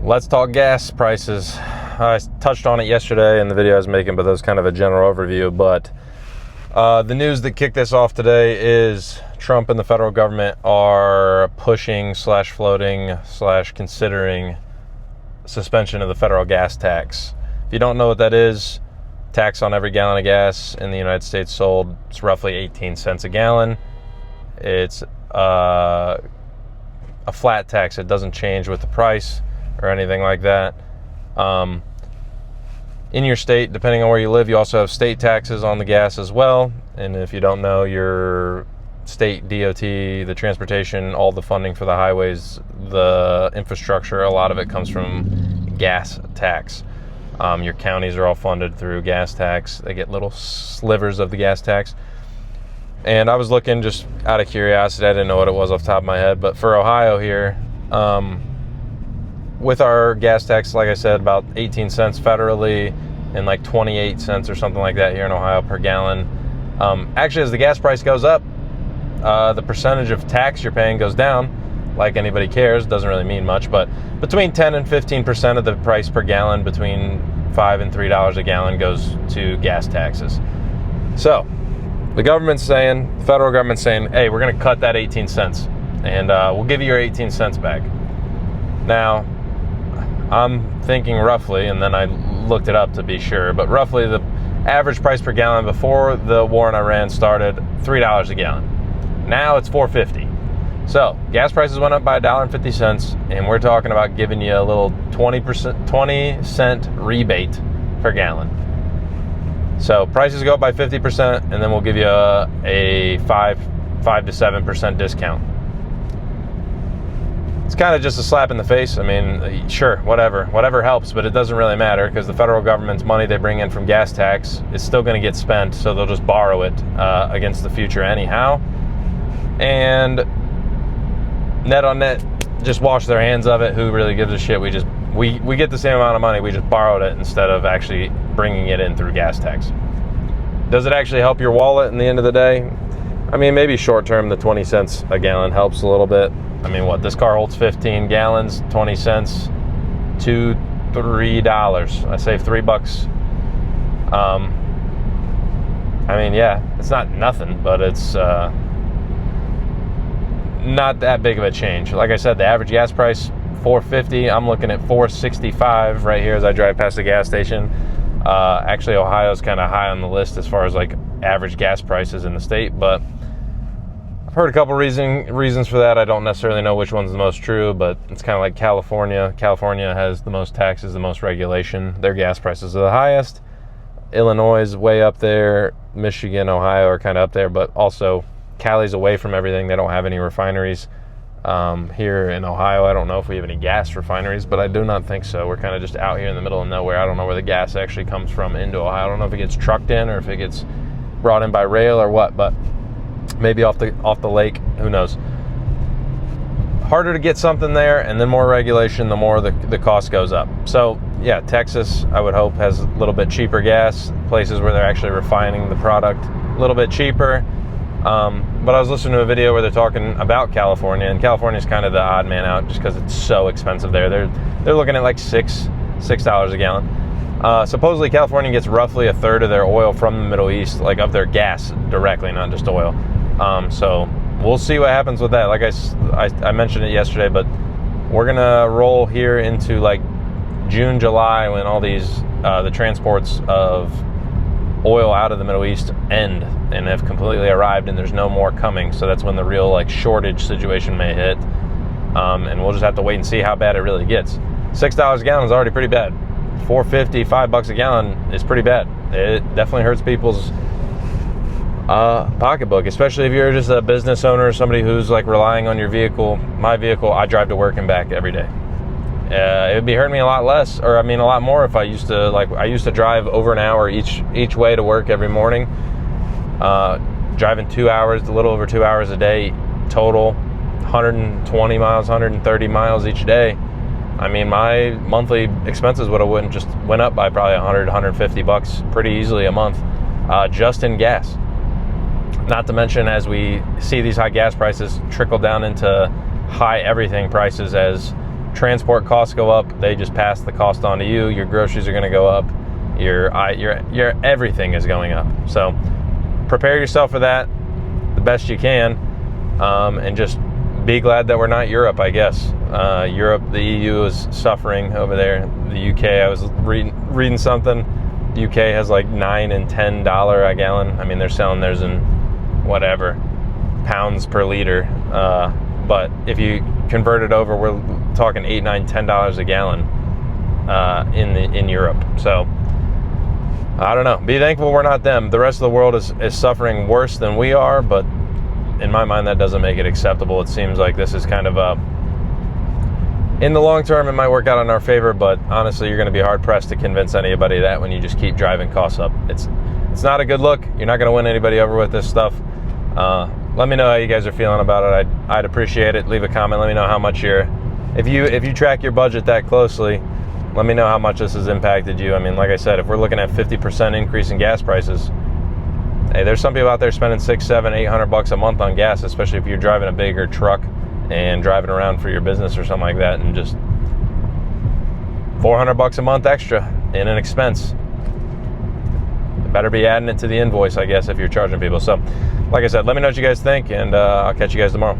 Let's talk gas prices. I touched on it yesterday in the video I was making, but that was kind of a general overview. But the news that kicked this off today is Trump and the federal government are pushing / floating / considering suspension of the federal gas tax. If you don't know what that is, tax on every gallon of gas in the United States sold, it's roughly 18 cents a gallon. It's a flat tax. It doesn't change with the price or anything like that. In your state, depending on where you live, you also have state taxes on the gas as well. And if you don't know, your state DOT, the transportation, all the funding for the highways, the infrastructure, a lot of it comes from gas tax. Your counties are all funded through gas tax. They get little slivers of the gas tax. And I was looking just out of curiosity. I didn't know what it was off the top of my head. But for Ohio here, with our gas tax, like I said, about 18 cents federally and like 28 cents or something like that here in Ohio per gallon. Actually, as the gas price goes up, the percentage of tax you're paying goes down. Like anybody cares, doesn't really mean much, but between 10 and 15% of the price per gallon, between $5 and $3 a gallon, goes to gas taxes. So the federal government's saying, hey, we're going to cut that 18 cents and we'll give you your 18 cents back. Now, I'm thinking roughly, and then I looked it up to be sure, but roughly the average price per gallon before the war in Iran started, $3 a gallon. Now it's $4.50. So gas prices went up by $1.50, and we're talking about giving you a little 20 cent rebate per gallon. So prices go up by 50%, and then we'll give you a 5 to 7% discount. It's kind of just a slap in the face. I mean, sure, whatever helps, but it doesn't really matter because the federal government's money they bring in from gas tax is still going to get spent, so they'll just borrow it against the future anyhow. And net on net, just wash their hands of it. Who really gives a shit? We get the same amount of money. We just borrowed it instead of actually bringing it in through gas tax. Does it actually help your wallet in the end of the day? I mean, maybe short term, the 20 cents a gallon helps a little bit. I mean, this car holds 15 gallons, 20 cents, $2, $3. I save $3. I mean, yeah, it's not nothing, but it's not that big of a change. Like I said, the average gas price, $4.50. I'm looking at $4.65 right here as I drive past the gas station. Actually, Ohio's kind of high on the list as far as like average gas prices in the state, but I've heard a couple reasons for that. I don't necessarily know which one's the most true, but it's kind of like California. California has the most taxes, the most regulation. Their gas prices are the highest. Illinois is way up there. Michigan, Ohio are kind of up there, but also Cali's away from everything. They don't have any refineries. Here in Ohio, I don't know if we have any gas refineries, but I do not think so. We're kind of just out here in the middle of nowhere. I don't know where the gas actually comes from into Ohio. I don't know if it gets trucked in or if it gets brought in by rail or what, but maybe off the lake, who knows. Harder to get something there, and then more regulation, the more the cost goes up. So yeah, Texas, I would hope, has a little bit cheaper gas, places where they're actually refining the product a little bit cheaper. But I was listening to a video where they're talking about California, and California's kind of the odd man out just because it's so expensive there. They're looking at like $6 a gallon. Supposedly California gets roughly a third of their oil from the Middle East, like of their gas directly, not just oil. So we'll see what happens with that. Like I mentioned it yesterday, but we're gonna roll here into like June, July, when all these the transports of oil out of the Middle East end and have completely arrived, and there's no more coming. So that's when the real like shortage situation may hit, and we'll just have to wait and see how bad it really gets. $6 a gallon is already pretty bad. $4.50, $5 a gallon is pretty bad. It definitely hurts people's pocketbook, especially if you're just a business owner or somebody who's like relying on your vehicle. My vehicle, I drive to work and back every day. It would be hurting me a lot less, or I mean a lot more, if I used to drive over an hour each way to work every morning. Driving 2 hours, a little over 2 hours a day total, 120 miles, 130 miles each day. I mean, my monthly expenses went up by probably $100, $150 pretty easily a month, just in gas. Not to mention, as we see these high gas prices trickle down into high everything prices as transport costs go up, they just pass the cost on to you. Your groceries are going to go up. Your everything is going up. So prepare yourself for that the best you can, and just be glad that we're not Europe, I guess. Europe, the EU is suffering over there. The UK, I was reading something. The UK has like $9 and $10 a gallon. I mean, they're selling theirs in whatever pounds per liter. But if you convert it over, we're talking $8, $9, $10 a gallon in Europe. So I don't know. Be thankful we're not them. The rest of the world is suffering worse than we are, but in my mind, that doesn't make it acceptable. It seems like this is kind of in the long term, it might work out in our favor, but honestly, you're going to be hard pressed to convince anybody that when you just keep driving costs up. It's not a good look. You're not going to win anybody over with this stuff. Let me know how you guys are feeling about it. I'd appreciate it. Leave a comment. Let me know how much if you track your budget that closely, let me know how much this has impacted you. I mean, like I said, if we're looking at 50% increase in gas prices, hey, there's some people out there spending $600, $700, $800 a month on gas, especially if you're driving a bigger truck and driving around for your business or something like that, and just $400 a month extra in an expense. You better be adding it to the invoice, I guess, if you're charging people. So, like I said, let me know what you guys think, and I'll catch you guys tomorrow.